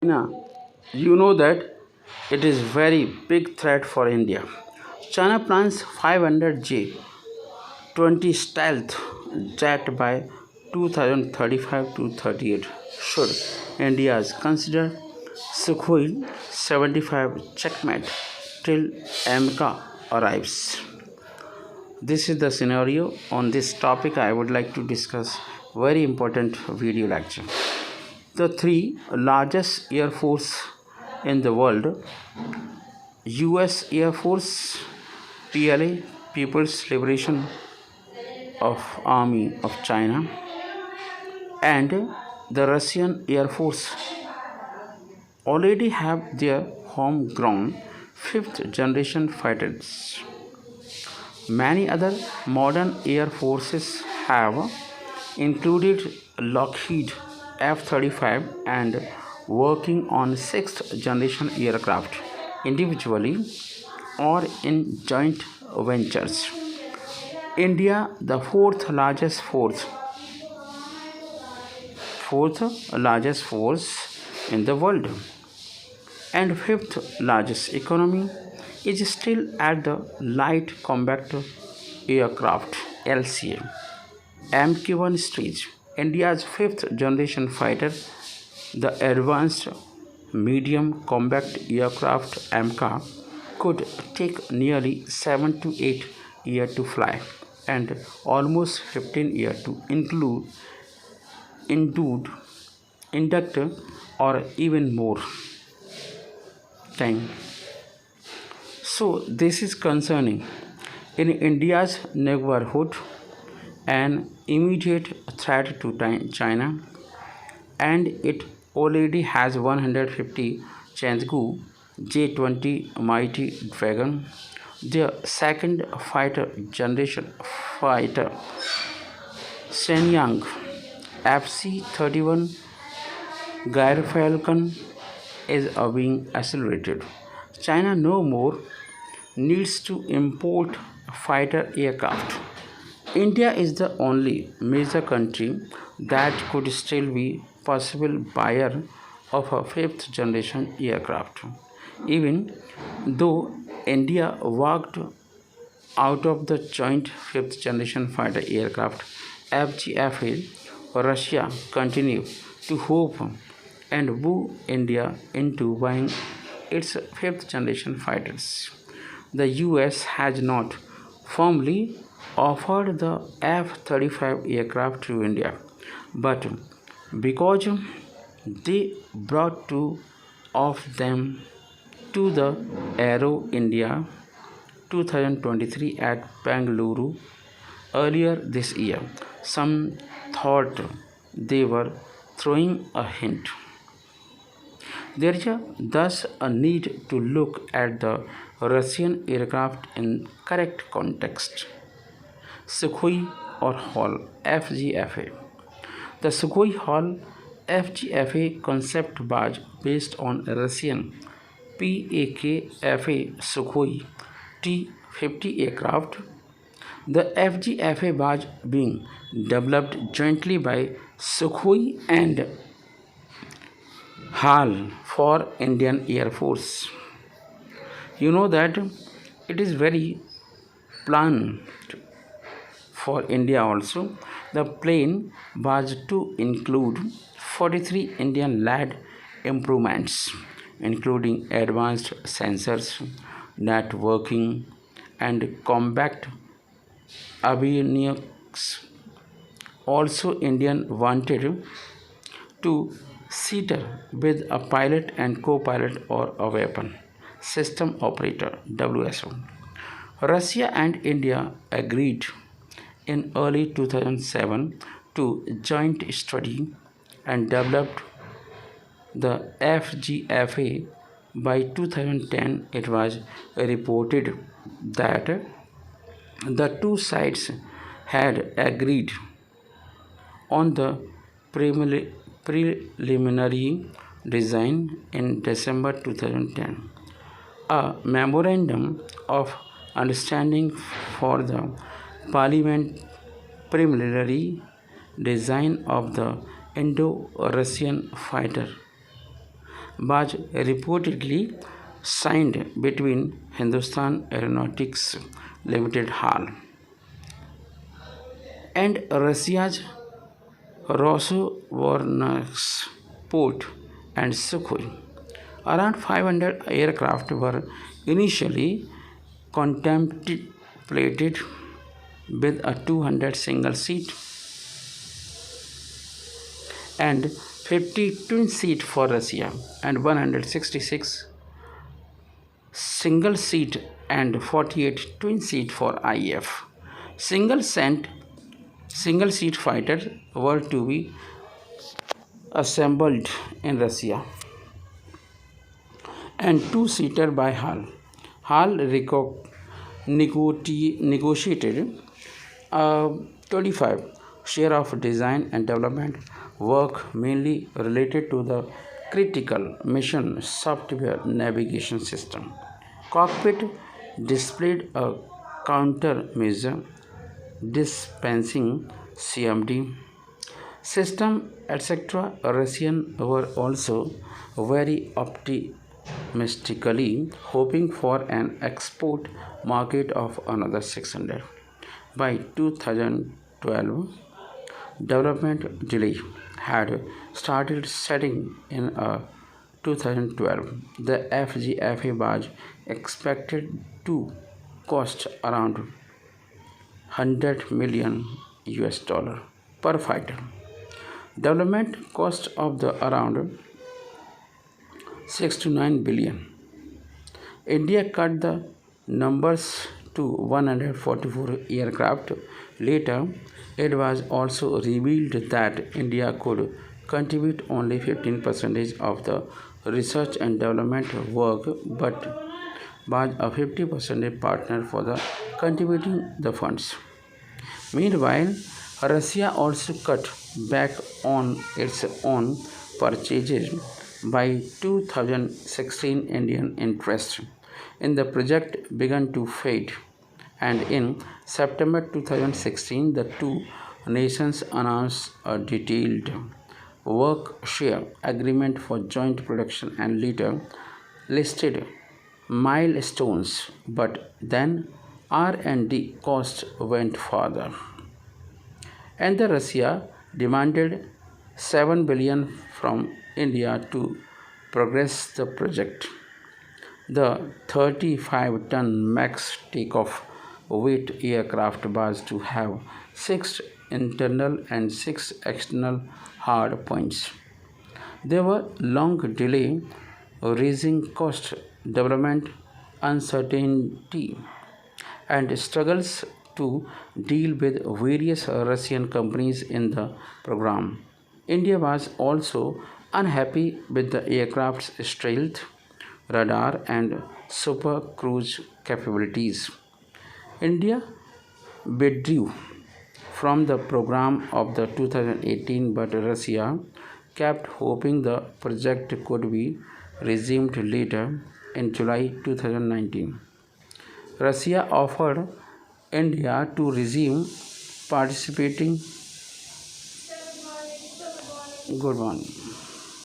China, you know that it is very big threat for India. China plans 500 J-20 stealth jet by 2035 to 38. Should India consider Sukhoi 75 checkmate till AMCA arrives? This is the scenario. On this topic, I would like to discuss very important video lecture. The three largest air force in the world: US Air Force, PLA, People's Liberation of Army of China, and the Russian Air Force, already have their homegrown fifth generation fighters. Many other modern air forces have included Lockheed F-35 and working on sixth generation aircraft individually or in joint ventures. India, the fourth largest force in the world and fifth largest economy, is still at the light combat aircraft LCA MQ-1 stage. India's fifth generation fighter, the Advanced Medium Combat Aircraft AMCA, could take nearly 7 to 8 years to fly and almost 15 years to induct, or even more time. So, this is concerning. In India's neighborhood, an immediate threat to China, and it already has 150 Changgu J-20 Mighty Dragon, the second fighter generation fighter Shenyang FC-31 Gyrfalcon is being accelerated. China no more needs to import fighter aircraft. India is the only major country that could still be possible buyer of a fifth generation aircraft. Even though India walked out of the joint fifth generation fighter aircraft FGFA, Russia continued to hope and woo India into buying its fifth generation fighters. The US has not formally offered the F-35 aircraft to India, but because they brought two of them to the Aero India 2023 at Bengaluru earlier this year, some thought they were throwing a hint. There is thus a need to look at the Russian aircraft in correct context. Sukhoi or Hall FGFA. The Sukhoi Hall FGFA concept was based on Russian PAKFA Sukhoi T-50 aircraft. The FGFA was being developed jointly by Sukhoi and HAL for Indian Air Force. You know that it is very planned for India also. The plane was to include 43 Indian led improvements, including advanced sensors, networking, and combat avionics. Also, Indian wanted to seater with a pilot and co-pilot or a weapon system operator WSO. Russia and India agreed in early 2007 to joint study and developed the FGFA. By 2010, it was reported that the two sides had agreed on the preliminary design in December 2010. A memorandum of understanding for the parliament preliminary design of the Indo-Russian fighter was reportedly signed between Hindustan Aeronautics Limited HAL and Russia's Rosovornexport and Sukhoi. Around 500 aircraft were initially contemplated with a 200 single seat and 50 twin seat for Russia and 166 single seat and 48 twin seat for IF. Single seat single seat fighters were to be assembled in Russia and two-seater by HAL. HAL negotiated a 25 share of design and development work mainly related to the critical mission software navigation system. Cockpit displayed a countermeasure dispensing CMD system, etc. Russian were also very optimistically hoping for an export market of another 600. By 2012, development delay had started setting in 2012. The FGFA was expected to cost around 100 million US dollar per fighter. Development cost of the around 6 to 9 billion. India cut the numbers to 144 aircraft. Later, it was also revealed that India could contribute only 15% of the research and development work but was a 50% partner for the contributing the funds. Meanwhile, Russia also cut back on its own purchases. By 2016, Indian interest in the project began to fade, and in September 2016, the two nations announced a detailed work share agreement for joint production and later listed milestones, but then R&D costs went further and the Russia demanded 7 billion from India to progress the project. The 35-ton max takeoff weight aircraft was to have 6 internal and 6 external hard points. There were long delay, raising cost, development uncertainty, and struggles to deal with various Russian companies in the program. India was also unhappy with the aircraft's stealth, radar, and super cruise capabilities. India withdrew from the program of the 2018, but Russia kept hoping the project could be resumed later in July 2019. Russia offered India to resume participating. Good morning.